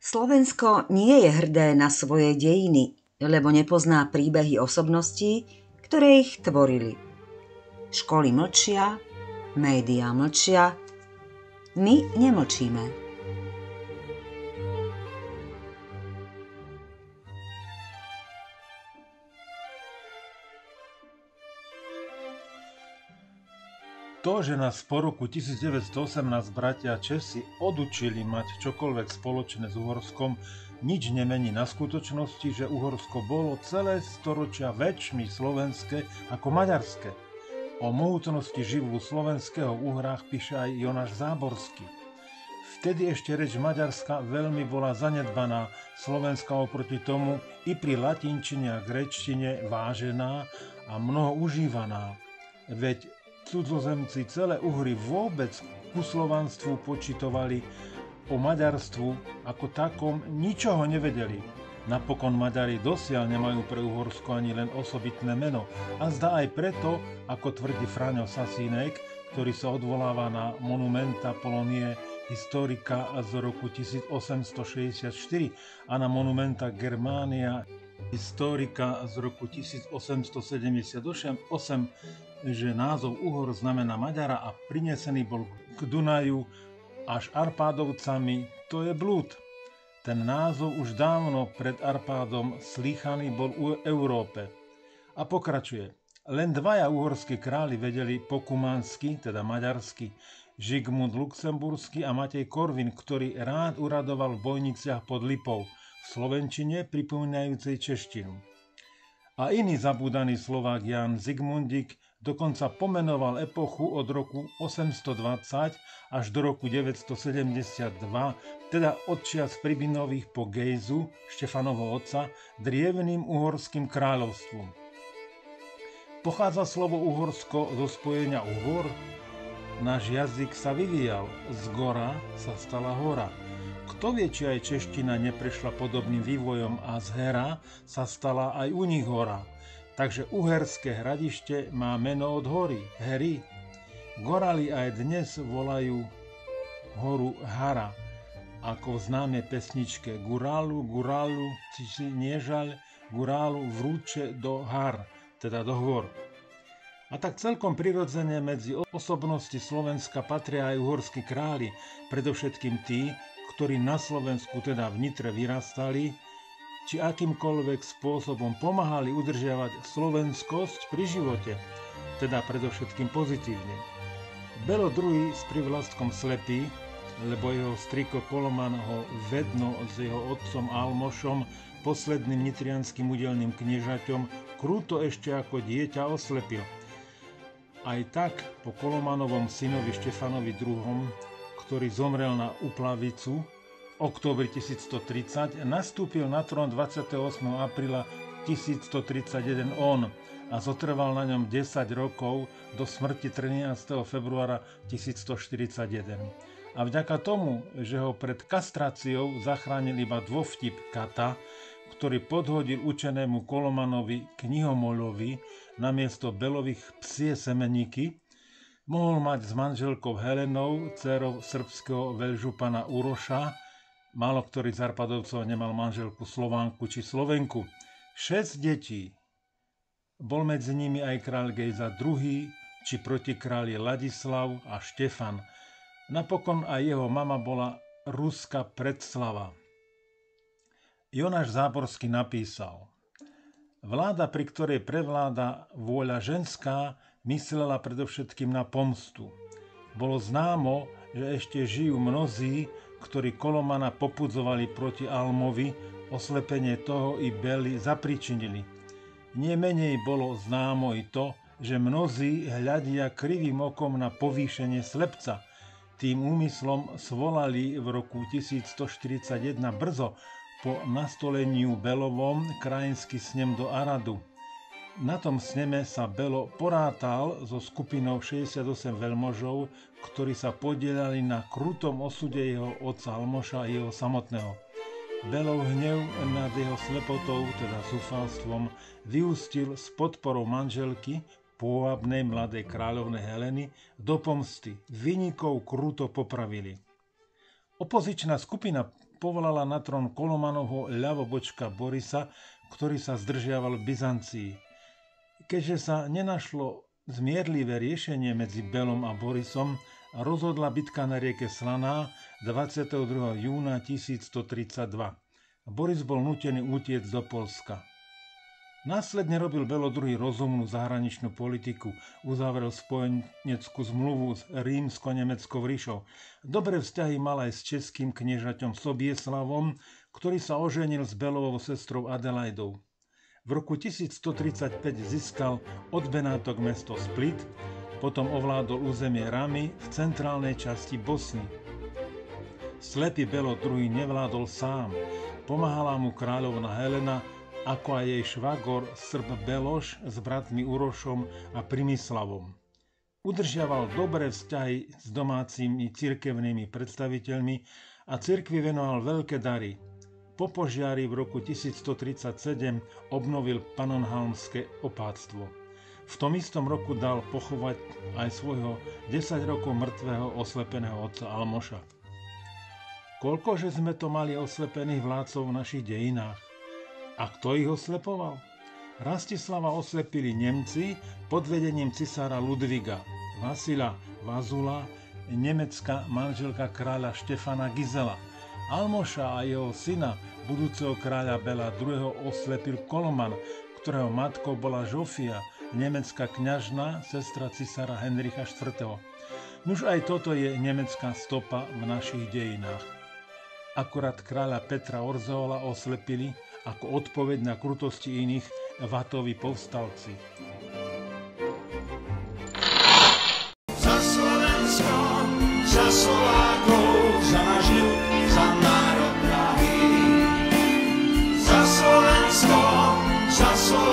Slovensko nie je hrdé na svoje dejiny, lebo nepozná príbehy osobností, ktoré ich tvorili. Školy mlčia, médiá mlčia, my nemlčíme. To, že nás po roku 1918 bratia Česi odučili mať čokoľvek spoločné s Uhorskom, nič nemení na skutočnosti, že Uhorsko bolo celé storočia väčšmi slovenské ako maďarské. O mohutnosti živlu slovenského v Uhrách píše aj Jonáš Záborský. Vtedy ešte reč Maďarska veľmi bola zanedbaná, Slovenska oproti tomu i pri latinčine a gréčtine vážená a mnoho užívaná. Veď cudzozemci celé Uhry vôbec ku slovanstvu počítovali, o maďarstvu ako takom ničoho nevedeli. Napokon Maďari dosiaľ nemajú pre Uhorsko ani len osobitné meno. A zdá aj preto, ako tvrdí Fraňo Sasínek, ktorý sa odvoláva na monumenta Polonie historika z roku 1864 a na monumenta Germánia historika z roku 1878, že názov Uhor znamená Maďara a prinesený bol k Dunaju až Arpádovcami, to je blúd. Ten názov už dávno pred Arpádom slýchaný bol v Európe. A pokračuje. Len dvaja uhorskí králi vedeli po kumánsky, teda maďarsky, Žigmund Luxemburský a Matej Korvin, ktorý rád uradoval v Bojniciach pod Lipou, v slovenčine pripomínajúcej češtinu. A iný zabúdaný Slovák Ján Zigmundík dokonca pomenoval epochu od roku 820 až do roku 972, teda od čias Pribinových po Gejzu, Štefanovho otca, drievným uhorským kráľovstvom. Pochádza slovo Uhorsko zo spojenia Uhor? Náš jazyk sa vyvíjal, z gora sa stala hora. Kto vie, či aj čeština neprešla podobným vývojom a z hera sa stala aj u nich hora. Takže Uherské Hradište má meno od hory, Hery. Gorali aj dnes volajú horu Hara, ako v známej pesničke Gurálu, Gurálu, si niežaľ, Gurálu vrúče do Har, teda do hôr. A tak celkom prirodzene medzi osobnosti Slovenska patria aj uhorskí králi, predovšetkým tí, ktorí na Slovensku, teda v Nitre, vyrastali, či akýmkoľvek spôsobom pomáhali udržiavať slovenskosť pri živote, teda predovšetkým pozitívne. Belo II s privlastkom slepý, lebo jeho striko Koloman ho vedno s jeho otcom Almošom, posledným nitrianským udelným kniežaťom, krúto ešte ako dieťa oslepil. Aj tak po Kolomanovom synovi Štefanovi II., ktorý zomrel na Uplavicu, októbri 1130, nastúpil na trón 28. apríla 1131 on a zotrval na ňom 10 rokov do smrti 13. februára 1141. A vďaka tomu, že ho pred kastráciou zachránil iba dôvtip Kata, ktorý podhodil učenému Kolomanovi knihomolovi namiesto belových psie semeníky, mohol mať s manželkou Helenou, dcérou srbského veľžupana Uroša, málo ktorý z Arpadovcov nemal manželku Slovánku či Slovenku, 6 detí. Bol medzi nimi aj kráľ Gejza II, či protikráli Ladislav a Štefan. Napokon aj jeho mama bola Ruska Predslava. Jonáš Záborský napísal: Vláda, pri ktorej prevláda vôľa ženská, myslela predovšetkým na pomstu. Bolo známo, že ešte žijú mnozí, ktorí Kolomana popudzovali proti Almovi, oslepenie toho i Bely zapričinili. Nie menej bolo známo i to, že mnozí hľadia krivým okom na povýšenie slepca. Tým úmyslom svolali v roku 1141 brzo po nastoleniu Belovom krajinský snem do Aradu. Na tom sneme sa Belo porátal so skupinou 68 veľmožov, ktorí sa podieľali na krutom osude jeho otca Almoša a jeho samotného. Belov hnev nad jeho slepotou, teda zúfalstvom, vyústil s podporou manželky, pôvabnej mladej kráľovnej Heleny, do pomsty. Viníkov kruto popravili. Opozičná skupina povolala na trón Kolomanovho ľavobočka Borisa, ktorý sa zdržiaval v Byzancii. Keďže sa nenašlo zmierlivé riešenie medzi Belom a Borisom, rozhodla bitka na rieke Slaná 22. júna 1132. Boris bol nútený utiecť do Poľska. Následne robil Belo II rozumnú zahraničnú politiku, uzavrel spojeneckú zmluvu s rímsko-nemeckou ríšou. Dobré vzťahy mal aj s českým kniežaťom Sobieslavom, ktorý sa oženil s Belovou sestrou Adelaidou. V roku 1135 získal od Benátok mesto Split, potom ovládol územie Ramy v centrálnej časti Bosny. Slepý Belo II nevládol sám, pomáhala mu kráľovna Helena, ako aj jej švagor Srb Beloš s bratmi Urošom a Primislavom. Udržiaval dobré vzťahy s domácimi cirkevnými predstaviteľmi a cirkvi venoval veľké dary. Po požiari v roku 1137 obnovil Pannonhalmské opáctvo. V tom istom roku dal pochovať aj svojho 10 rokov mŕtvého oslepeného otca Almoša. Koľkože sme to mali oslepených vládcov v našich dejinách? A kto ich oslepoval? Rastislava oslepili Nemci pod vedením cisára Ludviga, Vasila Vazula, nemecká manželka kráľa Štefana Gizela. Almoša a jeho syna, budúceho kráľa Bela II. Oslepil Koloman, ktorého matkou bola Žofia, nemecká kňažna, sestra cisára Henricha IV. Nuž aj toto je nemecká stopa v našich dejinách. Akurát kráľa Petra Orzeola oslepili ako odpoveď na krutosti iných Vatovi povstalci. Za Slovensko, za Slovákov, za náš ľud, za národ drahý. Za Slovensko, za Slovákov.